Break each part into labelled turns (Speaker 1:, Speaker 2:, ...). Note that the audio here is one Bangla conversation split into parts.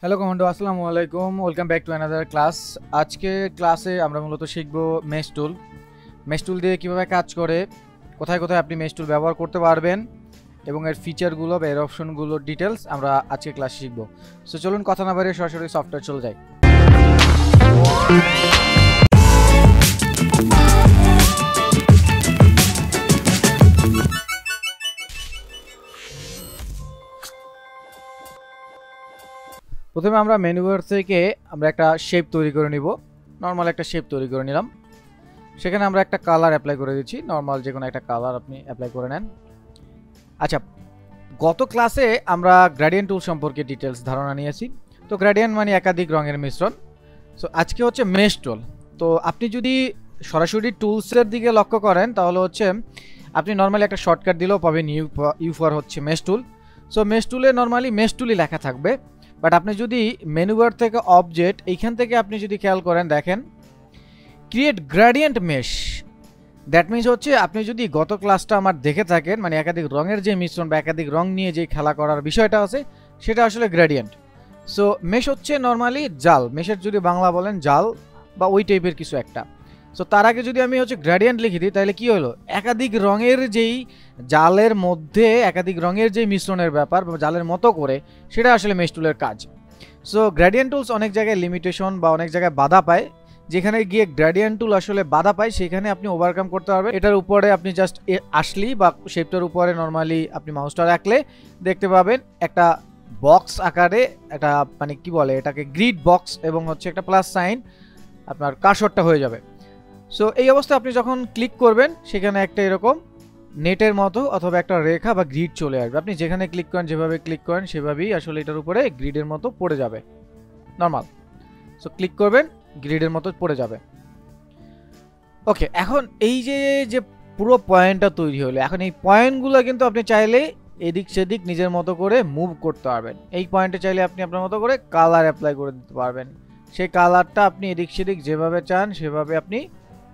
Speaker 1: হ্যালো কমান্ডো, আসসালামু আলাইকুম। Welcome back to another class. আজকে ক্লাসে আমরা মূলত শিখব মেশ টুল। মেশ টুল দিয়ে কীভাবে কাজ করে, কোথায় কোথায় আপনি মেশ টুল ব্যবহার করতে পারবেন এবং এর ফিচারগুলো বা এর অপশনগুলোর ডিটেলস আমরা আজকে ক্লাসে শিখব। সো চলুন কথা না বাড়িয়ে সরাসরি সফটওয়্যার চলে যাই। প্রথমে আমরা মেনু বার থেকে আমরা একটা শেপ তৈরি করে নিব। নর্মাল একটা শেপ তৈরি করে নিলাম। সেখানে আমরা একটা কালার অ্যাপ্লাই করে দিচ্ছি। নর্মাল যে কোনো একটা কালার আপনি অ্যাপ্লাই করে নেন। আচ্ছা, গত ক্লাসে আমরা গ্রেডিয়েন্ট টুল সম্পর্কে ডিটেলস ধারণা নিয়েছি। তো গ্রেডিয়েন্ট মানে একাধিক রঙের মিশ্রণ। সো আজকে হচ্ছে মেশ টুল। তো আপনি যদি সরাসরি টুলসের দিকে লক্ষ্য করেন তাহলে হচ্ছে আপনি নর্মালি একটা শর্টকাট দিলেও পাবেন ইউ ফর হচ্ছে মেশ টুল। সো মেশ টুলে নর্মালি মেশ টুলই লেখা থাকবে। বাট আপনি যদি মেনু বার থেকে অবজেক্ট এইখান থেকে আপনি যদি খেয়াল করেন, দেখেন create gradient mesh. That means হচ্ছে আপনি যদি গত ক্লাসটা আমার দেখে থাকেন, মানে একাধিক রঙের যে মিশ্রণ বা একাধিক রং নিয়ে যে খেলা করার বিষয়টা আছে সেটা আসলে গ্রেডিয়েন্ট। সো মেশ হচ্ছে নর্মালি জাল। মেশের যদি বাংলা বলেন জাল বা ওই টাইপের কিছু একটা। সো তার আগে যদি আমি হচ্ছে গ্রেডিয়েন্ট লিখে দিই তাহলে কি হলো, একাধিক রঙের যেই জালের মধ্যে একাধিক রঙের যে মিশ্রণের ব্যাপার বা জালের মতো করে, সেটা আসলে মেশ টুলের কাজ। সো গ্রেডিয়েন্ট টুলস অনেক জায়গায় লিমিটেশন বা অনেক জায়গায় বাধা পায়। যেখানে গিয়ে গ্রেডিয়েন্ট টুল আসলে বাধা পায় সেখানে আপনি ওভারকাম করতে পারবেন। এটার উপরে আপনি জাস্ট আসলেই বা শেপটার উপরে নর্মালি আপনি মাউসটা রাখলে দেখতে পাবেন একটা বক্স আকারে একটা, মানে কি বলে এটাকে, গ্রিড বক্স এবং হচ্ছে একটা প্লাস সাইন, আপনার কার্সরটা হয়ে যাবে। সো এই অবস্থায় আপনি যখন ক্লিক করবেন সেখানে একটা এরকম নেটের মতো অথবা একটা রেখা বা গ্রিড চলে আসবে। আপনি যেখানে ক্লিক করেন, যেভাবে ক্লিক করেন সেভাবেই আসলে এটার উপরে গ্রিডের মতো পড়ে যাবে নর্মাল। সো ক্লিক করবেন, গ্রিডের মতো পড়ে যাবে। ওকে, এখন এই যে পুরো পয়েন্টটা তৈরি হলো, এখন এই পয়েন্টগুলো কিন্তু আপনি চাইলে এদিক সেদিক নিজের মতো করে মুভ করতে পারবেন। এই পয়েন্টে চাইলে আপনি আপনার মতো করে কালার অ্যাপ্লাই করে দিতে পারবেন। সেই কালারটা আপনি এদিক সেদিক যেভাবে চান সেভাবে আপনি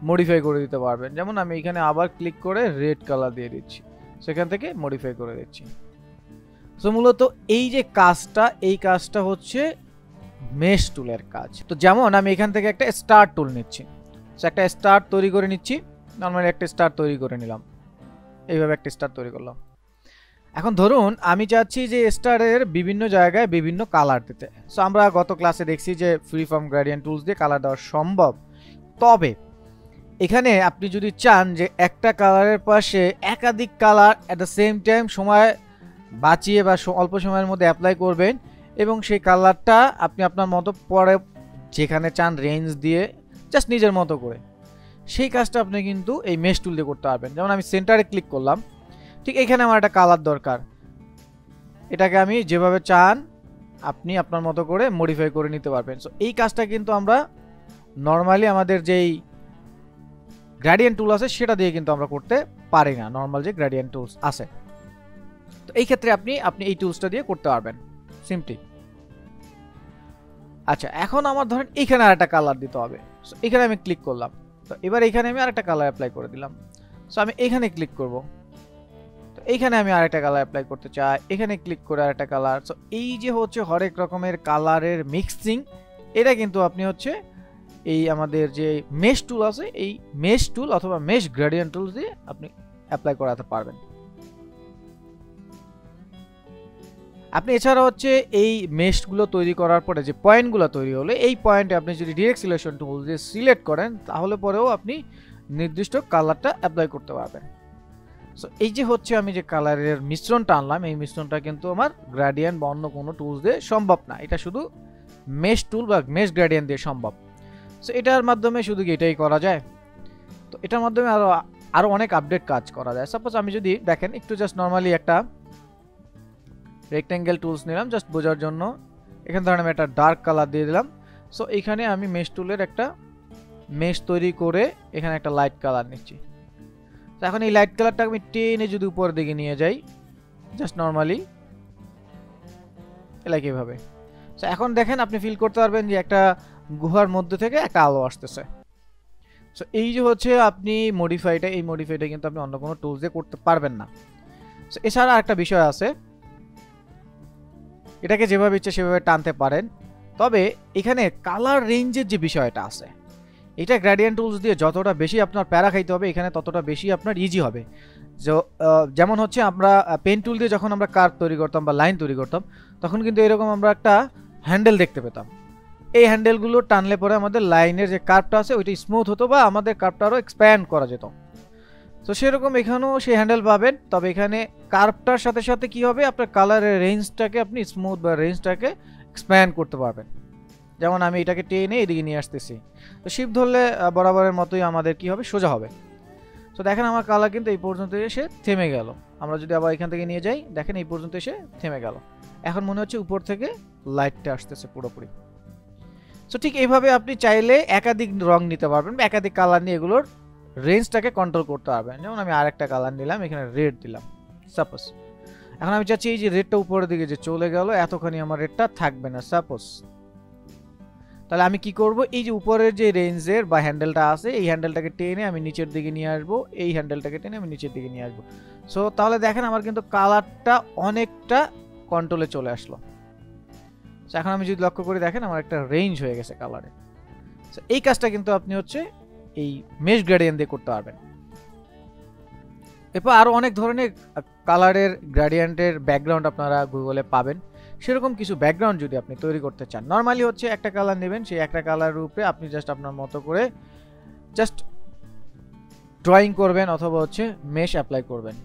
Speaker 1: মডিফাই করে দিতে পারবেন। যেমন আমি এখানে আবার ক্লিক করে রেড কালার দিয়ে দিচ্ছি, সেখান থেকে মডিফাই করে দিচ্ছি। সো মূলত এই যে কাজটা, এই কাজটা হচ্ছে মেশ টুলের কাজ। তো যেমন আমি এখান থেকে একটা স্টার টুল নিচ্ছি, সো একটা স্টার তৈরি করে নিচ্ছি। নর্মালি একটা স্টার তৈরি করে নিলাম, এইভাবে একটা স্টার তৈরি করলাম। এখন ধরুন আমি চাচ্ছি যে স্টারের বিভিন্ন জায়গায় বিভিন্ন কালার দিতে। সো আমরা গত ক্লাসে দেখছি যে ফ্রি ফর্ম গ্রেডিয়েন্ট টুলস দিয়ে কালার দেওয়া সম্ভব। তবে এখানে আপনি যদি চান যে একটা কালারের পাশে একাধিক colour at the same time সময় বাঁচিয়ে বা অল্প সময়ের মধ্যে অ্যাপ্লাই করবেন এবং সেই কালারটা আপনি আপনার মতো পরে যেখানে চান রেঞ্জ দিয়ে জাস্ট নিজের মতো করে, সেই কাজটা আপনি কিন্তু এই মেশ টুল দিয়ে করতে পারবেন। যেমন আমি সেন্টারে ক্লিক করলাম, ঠিক এখানে আমার একটা কালার দরকার, এটাকে আমি যেভাবে চান আপনি আপনার মতো করে মডিফাই করে নিতে পারবেন। সো এই কাজটা কিন্তু আমরা নর্মালি আমাদের যেই গ্রেডিয়েন্ট টুল আছে সেটা দিয়ে কিন্তু আমরা করতে পারি না, নর্মাল যে গ্রেডিয়েন্ট টুলস আছে। তো এই ক্ষেত্রে আপনি এই টুলসটা দিয়ে করতে পারবেন সিম্পলি। আচ্ছা, এখন আমার ধরেন এখানে আরেকটা কালার দিতে হবে। সো এখানে আমি ক্লিক করলাম, তো এবার এখানে আমি আরেকটা কালার অ্যাপ্লাই করে দিলাম। সো আমি এখানে ক্লিক করব, তো এইখানে আমি আরেকটা কালার অ্যাপ্লাই করতে চাই, এখানে ক্লিক করে আরেকটা কালার। সো এই যে হচ্ছে হরেক রকমের কালারের মিক্সিং, এটা কিন্তু আপনি হচ্ছে এই আমাদের যে মেশ টুল আছে, এই মেশ টুল অথবা মেশ গ্রেডিয়েন্ট টুল দিয়ে আপনি অ্যাপ্লাই করাতে পারবেন। আপনি এছাড়া হচ্ছে এই মেশগুলো তৈরি করার পরে যে পয়েন্টগুলো তৈরি হলো, এই পয়েন্টে আপনি যদি ডিরেক্ট সিলেকশন টুল দিয়ে সিলেক্ট করেন তাহলে পরেও আপনি নির্দিষ্ট কালারটা অ্যাপ্লাই করতে পারবেন। সো এই যে হচ্ছে আমি যে কালারের মিশ্রণটা আনলাম, এই মিশ্রণটা কিন্তু আমার গ্রেডিয়েন্ট বা অন্য কোনো টুলস দিয়ে সম্ভব না। এটা শুধু মেশ টুল বা মেশ গ্রেডিয়েন্ট দিয়ে সম্ভব। সো এটার মাধ্যমে শুধু এটাই করা যায়। তো এটার মাধ্যমে আরও অনেক আপডেট কাজ করা যায়। সাপোজ আমি যদি দেখেন একটু জাস্ট নর্মালি একটা রেক্ট্যাঙ্গেল টুলস নিলাম জাস্ট বোঝার জন্য। এখানে ধরেন আমি একটা ডার্ক কালার দিয়ে দিলাম। সো এখানে আমি মেশ টুলের একটা মেশ তৈরি করে এখানে একটা লাইট কালার নিচ্ছি। তো এখন এই লাইট কালারটা আমি টেনে যদি উপরের দিকে নিয়ে যাই জাস্ট নর্মালি লাইক এইভাবে, সো এখন দেখেন আপনি ফিল করতে পারবেন যে একটা গুহার মধ্যে থেকে একটা আলো আসতেছে। সো এই যে হচ্ছে আপনি মডিফাইটা, এই মডিফাইটা কিন্তু আপনি অন্য কোনো টুলস দিয়ে করতে পারবেন না। সো এছাড়া একটা বিষয় আছে, এটাকে যেভাবে ইচ্ছে সেভাবে টানতে পারেন। তবে এখানে কালার রেঞ্জের যে বিষয়টা আছে, এটা গ্রেডিয়েন্ট টুলস দিয়ে যতটা বেশি আপনার প্যারা খাইতে হবে এখানে ততটা বেশি আপনার ইজি হবে। যেমন হচ্ছে আমরা পেন টুল দিয়ে যখন আমরা কার্ভ তৈরি করতাম বা লাইন তৈরি করতাম, তখন কিন্তু এরকম আমরা একটা হ্যান্ডেল দেখতে পেতাম। এই হ্যান্ডেলগুলো টানলে পরে আমাদের লাইনের যে কার্ভটা আছে ওইটা স্মুথ হতো বা আমাদের কার্ভটা আরও এক্সপ্যান্ড করা যেত। তো সেরকম এখানেও সেই হ্যান্ডেল পাবেন, তবে এখানে কার্ভটার সাথে সাথে কি হবে, আপনার কালারের রেঞ্জটাকে আপনি স্মুথ বা রেঞ্জটাকে এক্সপ্যান্ড করতে পারবেন। যেমন আমি এটাকে টেনে এদিকে নিয়ে আসতেছি, তো শিপ ধরলে বরাবরের মতোই আমাদের কি হবে, সোজা হবে। তো দেখেন আমার কালার কিন্তু এই পর্যন্ত এসে থেমে গেল। আমরা যদি আবার এখান থেকে নিয়ে যাই, দেখেন এই পর্যন্ত এসে থেমে গেল। এখন মনে হচ্ছে উপর থেকে লাইটটা আসতেছে পুরোপুরি। সো ঠিক এইভাবে আপনি চাইলে একাধিক রং নিতে পারবেন, একাধিক কালার নিয়ে এগুলোর রেঞ্জটাকে কন্ট্রোল করতে পারবেন। যেমন আমি আরেকটা কালার নিলাম, এখানে রেড দিলাম সাপোজ। এখন আমি চাচ্ছি এই যে রেডটা উপরের দিকে যে চলে গেল, এতখানি আমার রেডটা থাকবে না সাপোজ। তাহলে আমি কি করব, এই যে উপরের যে রেঞ্জের বা হ্যান্ডেলটা আছে এই হ্যান্ডেলটাকে টেনে আমি নিচের দিকে নিয়ে আসবো, এই হ্যান্ডেলটাকে টেনে আমি নিচের দিকে নিয়ে আসবো। সো তাহলে দেখেন আমার কিন্তু কালারটা অনেকটা কন্ট্রোলে চলে আসলো। এখন আমি যদি লক্ষ্য করি, দেখেন আমার একটা রেঞ্জ হয়ে গেছে কালারে। এই কাজটা কিন্তু আপনি হচ্ছে এই মেশ গ্রেডিয়েন্ট দিয়ে করতে পারবেন। এরপর আরও অনেক ধরনের কালারের গ্রেডিয়েন্টের ব্যাকগ্রাউন্ড আপনারা গুগলে পাবেন। সেরকম কিছু ব্যাকগ্রাউন্ড যদি আপনি তৈরি করতে চান, নর্মালি হচ্ছে একটা কালার নেবেন, সেই একটা কালারের উপরে আপনি জাস্ট আপনার মতো করে জাস্ট ড্রয়িং করবেন অথবা হচ্ছে মেশ অ্যাপ্লাই করবেন।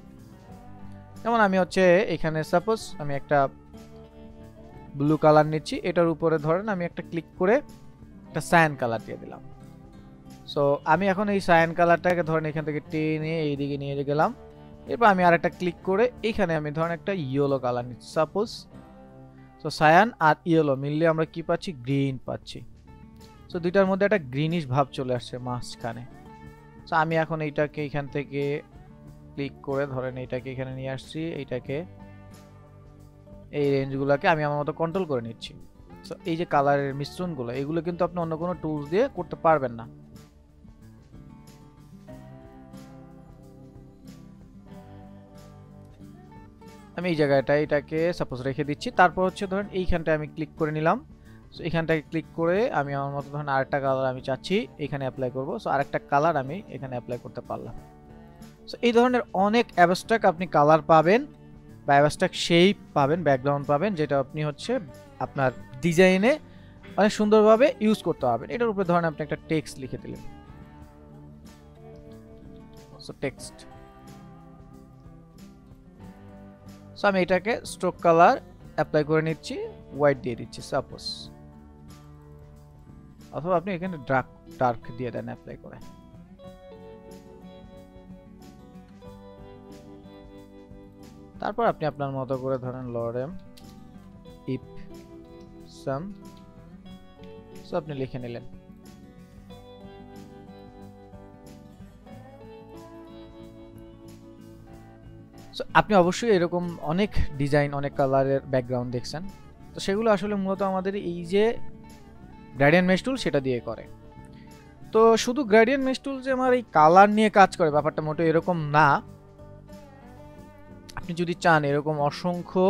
Speaker 1: যেমন আমি হচ্ছে এখানে সাপোজ আমি একটা ব্লু কালার নিচ্ছি, এটার উপরে ধরেন আমি একটা ক্লিক করে একটা সায়ান কালার দিয়ে দিলাম। সো আমি এখন এই সায়ান কালারটাকে ধরেন এখান থেকে টেনে এইদিকে নিয়ে গেলাম। এরপর আমি আরেকটা ক্লিক করে এইখানে আমি ধরেন একটা ইয়েলো কালার নিচ্ছি সাপোজ। সো সায়ান আর ইয়েলো মিললে আমরা কি পাচ্ছি, গ্রিন পাচ্ছি। সো দুইটার মধ্যে একটা গ্রিনিশ ভাব চলে আসছে মাঝখানে। সো আমি এখন এইটাকে এখান থেকে ক্লিক করে ধরেন এইটাকে এখানে নিয়ে আসছি, এইটাকে এই রেঞ্জগুলোকে আমি আমার মতো কন্ট্রোল করে নিচ্ছি। সো এই যে কালারের মিশ্রণগুলো, এগুলো কিন্তু আপনি অন্য কোনো টুলস দিয়ে করতে পারবেন না। আমি এই জায়গাটা এটাকে সাপোজ রেখে দিচ্ছি। তারপর হচ্ছে ধরেন এইখানটায় আমি ক্লিক করে নিলাম। সো এইখানটাকে ক্লিক করে আমি আমার মতো ধরেন আরেকটা কালার আমি চাচ্ছি এখানে অ্যাপ্লাই করব। সো আরেকটা কালার আমি এখানে অ্যাপ্লাই করতে পারলাম। সো এই ধরনের অনেক অ্যাবস্ট্রাক্ট আপনি কালার পাবেন বা অ্যাবস্ট্রাক্ট শেপ পাবেন, ব্যাকগ্রাউন্ড পাবেন, যেটা আপনি হচ্ছে আপনার ডিজাইনে অনেক সুন্দরভাবে ইউজ করতে পারবেন। এটার উপরে ধরেন আপনি একটা টেক্সট লিখে দিলেন। সো টেক্সট, সো আমি এটাকে স্ট্রোক কালার অ্যাপ্লাই করে নিচ্ছি, হোয়াইট দিয়ে দিচ্ছি সাপোজ, অথবা আপনি এখানে ডার্ক দিয়ে দেন অ্যাপ্লাই করে। তারপর আপনি আপনার মতো করে ধরেন লরেম ইফ সাম, সো আপনি লিখে নিলেন। সো আপনি অবশ্যই এরকম অনেক ডিজাইন, অনেক কালারের ব্যাকগ্রাউন্ড দেখছেন। তো সেগুলো আসলে মূলত আমাদের এই যে গ্রেডিয়েন্ট মেশ টুল সেটা দিয়ে করে। তো শুধু গ্রেডিয়েন্ট মেশ টুল যে আমার এই কালার নিয়ে কাজ করে ব্যাপারটা মোটেও এরকম না। আপনি যদি চান এরকম অসংখ্য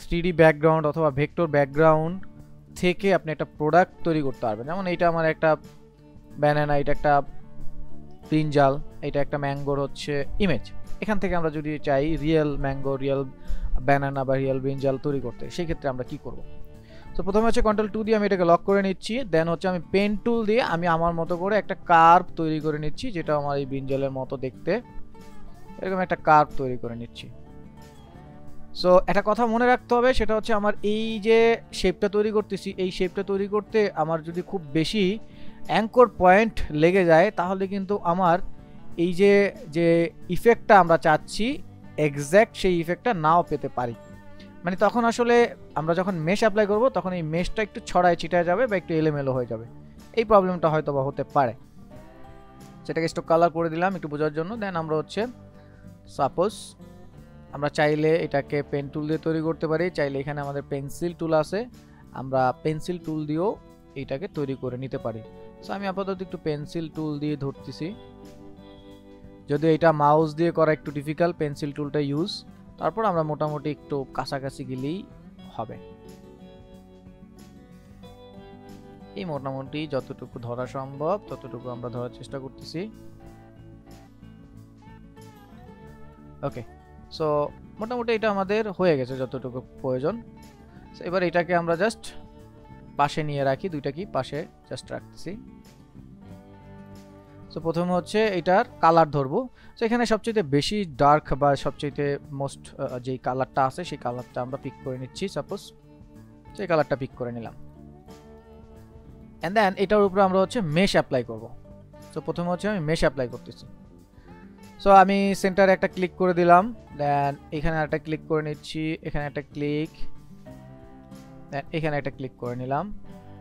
Speaker 1: 3D ব্যাকগ্রাউন্ড অথবা ভেক্টর ব্যাকগ্রাউন্ড থেকে আপনি একটা প্রোডাক্ট তৈরি করতে পারবেন। যেমন এইটা আমার একটা ব্যানানা, এটা একটা ব্রিঞ্জাল, এটা একটা ম্যাঙ্গোর হচ্ছে ইমেজ। এখান থেকে আমরা যদি চাই রিয়েল ম্যাঙ্গো, রিয়েল ব্যানানা বা রিয়েল ব্রিঞ্জাল তৈরি করতে, সেই ক্ষেত্রে আমরা কি করব? তো প্রথমে হচ্ছে কন্ট্রোল 2 দিয়ে আমি এটাকে লক করে নিচ্ছি। দেন হচ্ছে আমি পেন টুল দিয়ে আমি আমার মতো করে একটা কার্ভ তৈরি করে নিচ্ছি, যেটা আমার এই ব্রিঞ্জালের মতো দেখতে, এরকম একটা কার্ভ তৈরি করে নিচ্ছি। সো একটা কথা মনে রাখতে হবে, সেটা হচ্ছে আমার এই যে শেপটা তৈরি করতেছি, এই শেপটা তৈরি করতে আমার যদি খুব বেশি অ্যাঙ্কর পয়েন্ট লেগে যায়, তাহলে কিন্তু আমার এই যে ইফেক্টটা আমরা চাচ্ছি এক্স্যাক্ট সেই ইফেক্টটা নাও পেতে পারি। মানে তখন আসলে আমরা যখন মেশ অ্যাপ্লাই করব তখন এই মেশটা একটু ছড়ায় ছিটায় যাবে বা একটু এলোমেলো হয়ে যাবে। এই প্রবলেমটা হয়তো বা হতে পারে। সেটাকে স্টক কালার করে দিলাম একটু বোঝার জন্য। দেন আমরা হচ্ছে সাপোজ আমরা চাইলে এটাকে পেন টুল দিয়ে তৈরি করতে পারি, চাইলে এখানে আমাদের পেন্সিল টুল আছে, আমরা পেন্সিল টুল দিয়েও এইটাকে তৈরি করে নিতে পারি। সো আমি আপাতত একটু পেন্সিল টুল দিয়ে ধরতেছি, যদি এটা মাউস দিয়ে করা একটু ডিফিকাল্ট, পেন্সিল টুলটা ইউজ। তারপর আমরা মোটামুটি একটু কাছাকাছি গেলেই হবে। এই মোটামুটি যতটুকু ধরা সম্ভব ততটুকু আমরা ধরার চেষ্টা করতেছি। ওকে, সো মোটামুটি এটা আমাদের হয়ে গেছে যতটুকু প্রয়োজন। এবার এটাকে আমরা জাস্ট পাশে নিয়ে রাখি, দুইটা কি পাশে জাস্ট রাখতেছি। সো প্রথমে হচ্ছে এটার কালার ধরবো। সো এখানে সবচেয়ে বেশি ডার্ক বা সবচেয়ে মোস্ট যে কালারটা আছে সেই কালারটা আমরা পিক করে নিচ্ছি। সাপোজ সেই কালারটা পিক করে নিলাম, এন্ড দেন এটার উপরে আমরা হচ্ছে মেশ অ্যাপ্লাই করব। সো প্রথমে হচ্ছে আমি মেশ অ্যাপ্লাই করতেছি। সো আমি সেন্টারে একটা ক্লিক করে দিলাম, দেন এখানে একটা ক্লিক করে নিচ্ছি, এখানে একটা ক্লিক, দেন এখানে একটা ক্লিক করে নিলাম,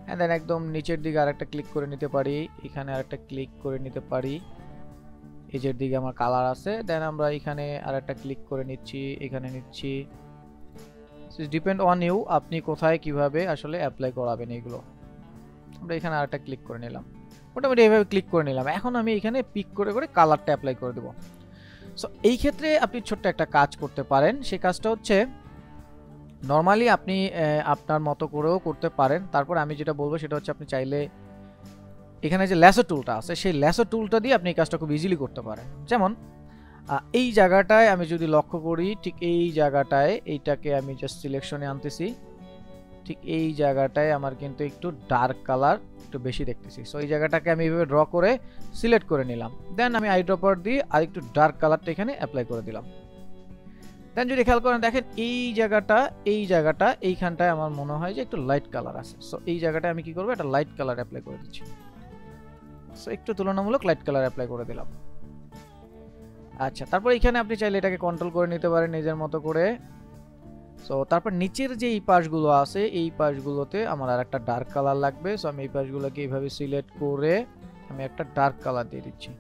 Speaker 1: এন্ড দেন একদম নিচের দিকে আরেকটা ক্লিক করে নিতে পারি, এখানে আরেকটা ক্লিক করে নিতে পারি, এজের দিকে আমার কালার আছে, দেন আমরা এখানে আরেকটা ক্লিক করে নিচ্ছি, এখানে নিচ্ছি। ডিপেন্ড অন ইউ, আপনি কোথায় কিভাবে আসলে অ্যাপ্লাই করাবেন এগুলো। আমরা এখানে আরেকটা ক্লিক করে নিলাম, মোটামুটি এইভাবে ক্লিক করে নিলাম। এখন আমি এখানে পিক করে করে কালারটা অ্যাপ্লাই করে দেব। সো এই ক্ষেত্রে আপনি ছোট্ট একটা কাজ করতে পারেন, সেই কাজটা হচ্ছে নর্মালি আপনি আপনার মতো করেও করতে পারেন। তারপর আমি যেটা বলবো সেটা হচ্ছে আপনি চাইলে এখানে যে ল্যাসো টুলটা আছে সেই ল্যাসো টুলটা দিয়ে আপনি এই কাজটা খুব ইজিলি করতে পারেন। যেমন এই জায়গাটায় আমি যদি লক্ষ্য করি, ঠিক এই জায়গাটায় এইটাকে আমি জাস্ট সিলেকশনে আনতেছি, ঠিক এই জায়গাটায় আমার কিন্তু একটু ডার্ক কালার একটু বেশি দেখতেছি। সো এই জায়গাটাকে আমি এইভাবে ড্র করে সিলেক্ট করে নিলাম, দেন আমি আইড্রপার দিয়ে আর একটু ডার্ক কালারটা এখানে অ্যাপ্লাই করে দিলাম। দেন যদি খেয়াল করেন দেখেন এই জায়গাটা এইখানটায় আমার মনে হয় যে একটু লাইট কালার আছে। সো এই জায়গাটায় আমি কি করবো, একটা লাইট কালার অ্যাপ্লাই করে দিচ্ছি। সো একটু তুলনামূলক লাইট কালার অ্যাপ্লাই করে দিলাম। আচ্ছা, তারপর এখানে আপনি চাইলে এটাকে কন্ট্রোল করে নিতে পারেন নিজের মতো করে। সো তারপর নিচের যে এই পাশগুলো আছে এই পাশগুলোতে আমার আর একটা ডার্ক কালার লাগবে। সো আমি এই পাশগুলোকে এইভাবে সিলেক্ট করে আমি একটা ডার্ক কালার দিয়ে দিচ্ছি।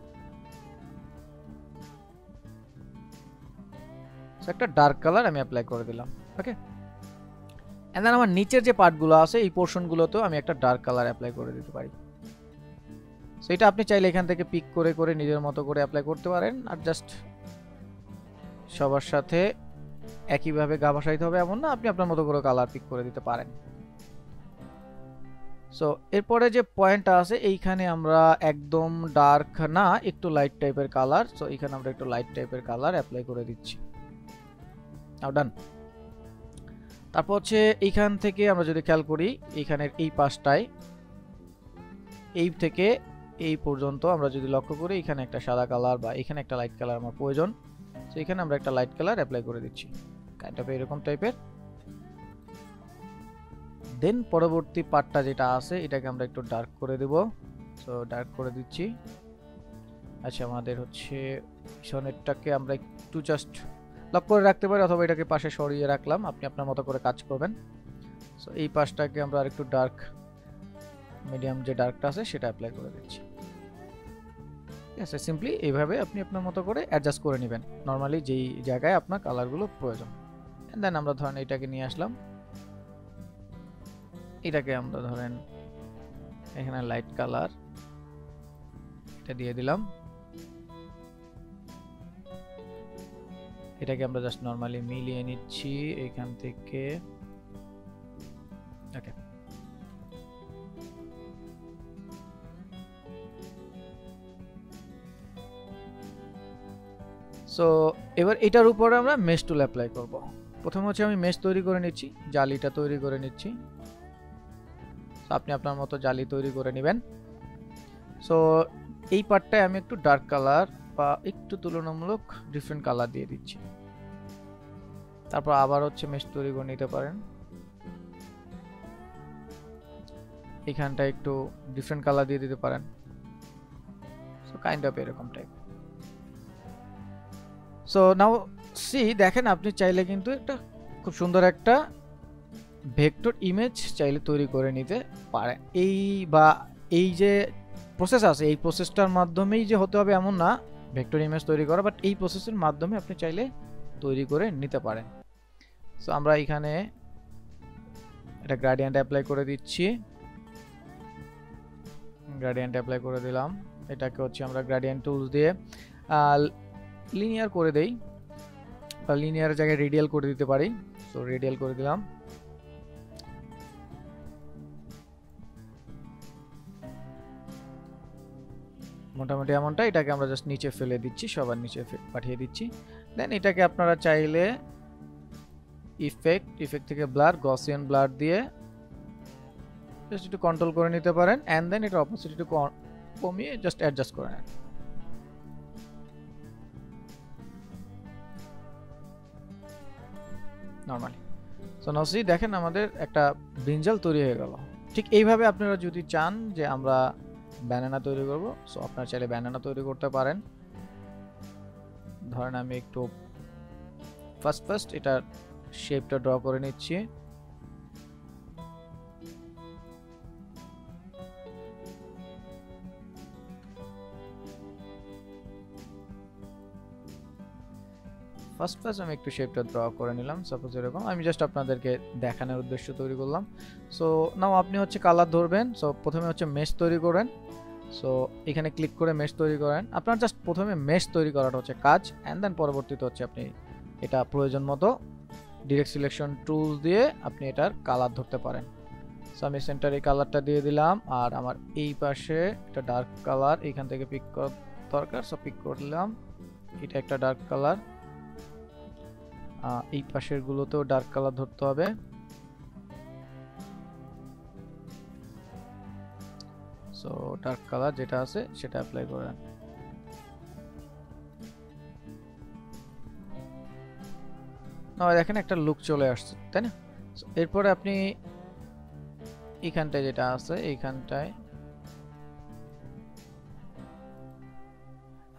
Speaker 1: সো একটা ডার্ক কালার আমি অ্যাপ্লাই করে দিলাম। ওকে, এন্ড দেন আমার নিচের যে পার্টগুলো আছে এই পোর্শনগুলোতেও আমি একটা ডার্ক কালার অ্যাপ্লাই করে দিতে পারি। সো এটা আপনি চাইলে এখান থেকে পিক করে করে নিজের মতো করে অ্যাপ্লাই করতে পারেন, আর জাস্ট সবার সাথে একইভাবে গা ভাসাইতে হবে এমন না, আপনি আপনার মতো করে কালার পিক করে দিতে পারেন। সো এরপরে যে পয়েন্টটা আছে এইখানে আমরা একদম ডার্ক না, একটু লাইট টাইপের কালার। সো এখানে আমরা একটু লাইট টাইপের কালার অ্যাপ্লাই করে দিচ্ছি। নাও ডান। তারপর হচ্ছে এইখান থেকে আমরা যদি খেয়াল করি এইখানের এই পাশটায় এই থেকে এই পর্যন্ত আমরা যদি লক্ষ্য করি এখানে একটা সাদা কালার বা এখানে একটা লাইট কালার আমার প্রয়োজন। সো এখানে আমরা একটা লাইট কালার অ্যাপ্লাই করে দিচ্ছি, কাইন্ড অফ এরকম টাইপের। দেন পরবর্তী পার্টটা যেটা আছে এটাকে আমরা একটু ডার্ক করে দেব। সো ডার্ক করে দিচ্ছি। আচ্ছা, আমাদের হচ্ছে পিছনেরটাকে আমরা একটু জাস্ট লক করে রাখতে পারি অথবা এটাকে পাশে সরিয়ে রাখলাম, আপনি আপনার মতো করে কাজ করবেন। সো এই পাশটাকে আমরা আরেকটু ডার্ক, মিডিয়াম যে ডার্কটা আছে সেটা অ্যাপ্লাই করে দিচ্ছি। ঠিক আছে, সিম্পলি এইভাবে আপনি আপনার মতো করে অ্যাডজাস্ট করে নেবেন নর্মালি যেই জায়গায় আপনার কালারগুলো প্রয়োজন। এন্ড দেন আমরা ধরেন এটাকে নিয়ে আসলাম, এটাকে আমরা ধরেন এখানে লাইট কালার এটা দিয়ে দিলাম, এটাকে আমরা জাস্ট নরমালি মিলিয়ে নিচ্ছি এখান থেকে। ওকে, সো এবার এটার উপরে আমরা মেশ টুল অ্যাপ্লাই করব। প্রথমে হচ্ছে আমি মেশ তৈরি করে নিচ্ছি, জালিটা তৈরি করে নিচ্ছি। সো আপনি আপনার মতো জালি তৈরি করে নেবেন। সো এই পার্টটায় আমি একটু ডার্ক কালার বা একটু তুলনামূলক ডিফারেন্ট কালার দিয়ে দিচ্ছি। তারপর আবার হচ্ছে মেশ তৈরি করে নিতে পারেন, এখানটা একটু ডিফারেন্ট কালার দিয়ে দিতে পারেন। সো কাইন্ড অফ এরকম টাইপ। সো নাও সি, দেখেন আপনি চাইলে কিন্তু একটা খুব সুন্দর একটা ভেক্টর ইমেজ চাইলে তৈরি করে নিতে পারেন। এই বা এই যে প্রসেস আছে এই প্রসেসটার মাধ্যমেই যে হতে হবে এমন না ভেক্টর ইমেজ তৈরি করা, বাট এই প্রসেসের মাধ্যমে আপনি চাইলে তৈরি করে নিতে পারেন। সো আমরা এখানে এটা গ্রেডিয়েন্ট অ্যাপ্লাই করে দিচ্ছি, গ্রেডিয়েন্ট অ্যাপ্লাই করে দিলাম। এটাকে হচ্ছে আমরা গ্রেডিয়েন্ট টুলস দিয়ে লিনিয়ার করে দেই, বা লিনিয়ার জায়গায় রেডিয়াল করে দিতে পারি। সো রেডিয়াল করে দিলাম, মোটামুটি এমনটা। এটাকে আমরা জাস্ট নিচে ফেলে দিচ্ছি, সবার নিচে পাঠিয়ে দিচ্ছি। দেন এটাকে আপনারা চাইলে ইফেক্ট থেকে ব্লার, গসিয়ান ব্লার দিয়ে জাস্ট একটু কন্ট্রোল করে নিতে পারেন। এন্ড দেন এটা অপোজিট একটু কমিয়ে জাস্ট অ্যাডজাস্ট করে নেন। নরমালি সো নাও সি, দেখেন আমাদের একটা ব্রিঞ্জাল তৈরি হয়ে গেল। ঠিক এইভাবে আপনারা যদি চান যে আমরা ব্যানানা তৈরি করব, সো আপনারা চাইলে ব্যানানা তৈরি করতে পারেন। ধরেন আমি একটু ফার্স্ট এটার শেপটা ড্র করে নিচ্ছি। ফার্স্ট আমি একটু শেপটা ড্র করে নিলাম, সাপোজ এরকম। আমি জাস্ট আপনাদেরকে দেখানোর উদ্দেশ্য তৈরি করলাম। সো নাও আপনি হচ্ছে কালার ধরবেন। সো প্রথমে হচ্ছে মেশ তৈরি করেন। সো এখানে ক্লিক করে মেশ তৈরি করেন। আপনার জাস্ট প্রথমে মেশ তৈরি করাটা হচ্ছে কাজ, অ্যান্ড দেন পরবর্তীতে হচ্ছে আপনি এটা প্রয়োজন মতো ডিরেক্ট সিলেকশন টুলস দিয়ে আপনি এটার কালার ধরতে পারেন। সো আমি সেন্টারে কালারটা দিয়ে দিলাম, আর আমার এই পাশে একটা ডার্ক কালার এইখান থেকে পিক করা দরকার। সো পিক করলাম, এটা একটা ডার্ক কালার। এই পাশের গুলোতেও ডার্ক কালার ধরতে হবে। সো ডার্ক কালার যেটা আছে সেটা অ্যাপ্লাই করেন। দেখেন একটা লুক চলে আসছে, তাই না? এরপরে আপনি এইখানটায় যেটা আছে এইখানটায়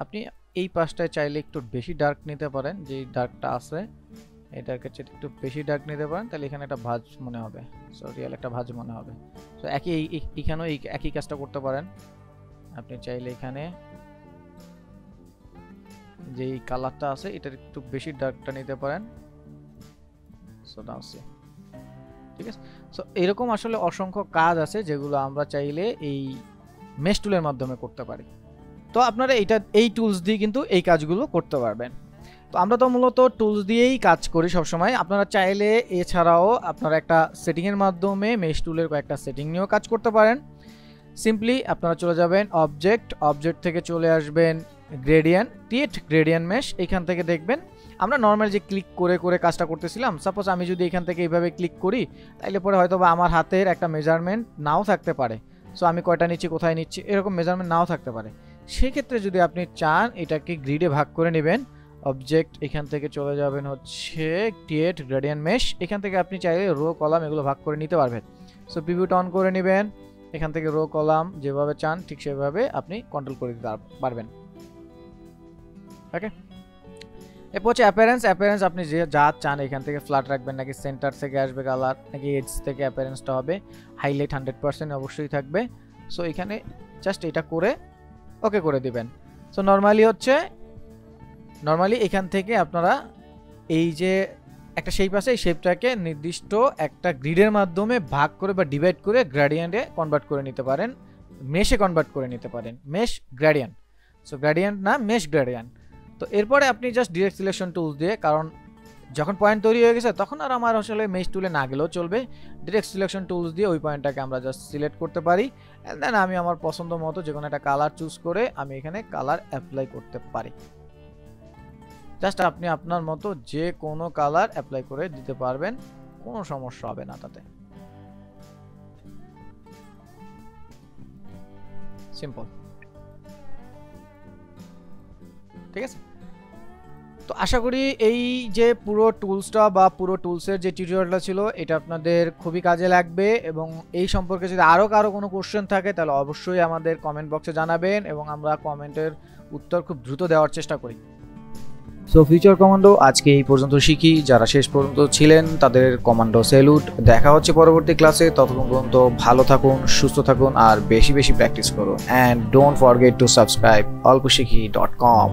Speaker 1: আপনি এই পাশটায় চাইলে একটু বেশি ডার্ক নিতে পারেন। যে ডার্কটা আছে এটার কাছে একটু বেশি ডার্ক নিতে পারেন, তাহলে এখানে একটা ভাঁজ মনে হবে। সো রিয়েল একটা ভাঁজ মনে হবে। সো এখানেও একই কাজটা করতে পারেন। আপনি চাইলে এখানে যে কালারটা আছে এটার একটু বেশি ডার্কটা নিতে পারেন। সো নাও সি, ঠিক আছে। সো এরকম আসলে অসংখ্য কাজ আছে যেগুলো আমরা চাইলে এই মেশ টুলের মাধ্যমে করতে পারি। তো আপনারা এই টুলস দিয়ে কিন্তু এই কাজগুলো করতে পারবেন। তো আমরা তো মূলত টুলস দিয়েই কাজ করি সবসময়। আপনারা চাইলে এছাড়াও আপনারা একটা সেটিংয়ের মাধ্যমে মেশ টুলের কয়েকটা সেটিং নিয়েও কাজ করতে পারেন। সিম্পলি আপনারা চলে যাবেন অবজেক্ট থেকে চলে আসবেন গ্রেডিয়েন্ট মেশ। এখান থেকে দেখবেন আমরা নর্মাল যে ক্লিক করে করে কাজটা করতেছিলাম, সাপোজ আমি যদি এখান থেকে এইভাবে ক্লিক করি, তাইলে পরে হয়তো বা আমার হাতের একটা মেজারমেন্ট নাও থাকতে পারে। সো আমি কয়টা নিচ্ছি, কোথায় নিচ্ছি, এরকম মেজারমেন্ট নাও থাকতে পারে। সেক্ষেত্রে যদি আপনি চান এটাকে গ্রিডে ভাগ করে নেবেন, অবজেক্ট এখান থেকে চলে যাবেন হচ্ছে ক্রিয়েট গ্রেডিয়েন্ট মেশ। এখান থেকে আপনি চাইলে রো কলাম এগুলো ভাগ করে নিতে পারবেন। সো প্রিভিউটা অন করে নেবেন, এখান থেকে রো কলাম যেভাবে চান ঠিক সেভাবে আপনি কন্ট্রোল করে দিতে পারবেন। ওকে, এরপর হচ্ছে অ্যাপিয়ারেন্স আপনি যা চান এখান থেকে ফ্ল্যাট রাখবেন, নাকি সেন্টার থেকে আসবে কালার, নাকি এজ থেকে অ্যাপিয়ারেন্সটা হবে হাইলাইট 100% অবশ্যই থাকবে। সো এখানে জাস্ট এটা করে ওকে করে দিবেন। সো নর্মালি এখান থেকে আপনারা এই যে একটা শেপ আছে এই শেপটাকে নির্দিষ্ট একটা গ্রিডের মাধ্যমে ভাগ করে বা ডিভাইড করে গ্রেডিয়েন্টে কনভার্ট করে নিতে পারেন, মেশে কনভার্ট করে নিতে পারেন, মেশ গ্রেডিয়েন্ট। সো গ্রেডিয়েন্ট না, মেশ গ্রেডিয়েন্ট। তো এরপরে আপনি জাস্ট ডিরেক্ট সিলেকশন টুলস দিয়ে, কারণ যখন পয়েন্ট তৈরি হয়ে গেছে তখন আর আমার আসলে মেশ টুলে না গেলেও চলবে, ডিরেক্ট সিলেকশন টুলস দিয়ে ওই পয়েন্টটাকে আমরা জাস্ট সিলেক্ট করতে পারি। অ্যান্ড দেন আমি আমার পছন্দ মতো যে কোনো একটা কালার চুজ করে আমি এখানে কালার অ্যাপ্লাই করতে পারি। জাস্ট আপনি আপনার মতো যে কোনো কালার অ্যাপ্লাই করে দিতে পারবেন, কোনো সমস্যা হবে না তাতে। সিম্পল, ঠিক আছে। তো আশা করি এই যে পুরো টুলসটা বা পুরো টুলসের যে টিউটোরিয়ালটা ছিল এটা আপনাদের খুবই কাজে লাগবে, এবং এই সম্পর্কে যদি আরও কারো কোনো কোশ্চেন থাকে তাহলে অবশ্যই আমাদের কমেন্ট বক্সে জানাবেন, এবং আমরা কমেন্টের উত্তর খুব দ্রুত দেওয়ার চেষ্টা করি। সো ফিউচার কমান্ডো আজকে এই পর্যন্ত শিখি। যারা শেষ পর্যন্ত ছিলেন তাদের কমান্ডো স্যালুট। দেখা হচ্ছে পরবর্তী ক্লাসে। ততক্ষণ পর্যন্ত ভালো থাকুন, সুস্থ থাকুন, আর বেশি বেশি প্র্যাকটিস করুন। And don't forget to subscribe olposhikhi.com।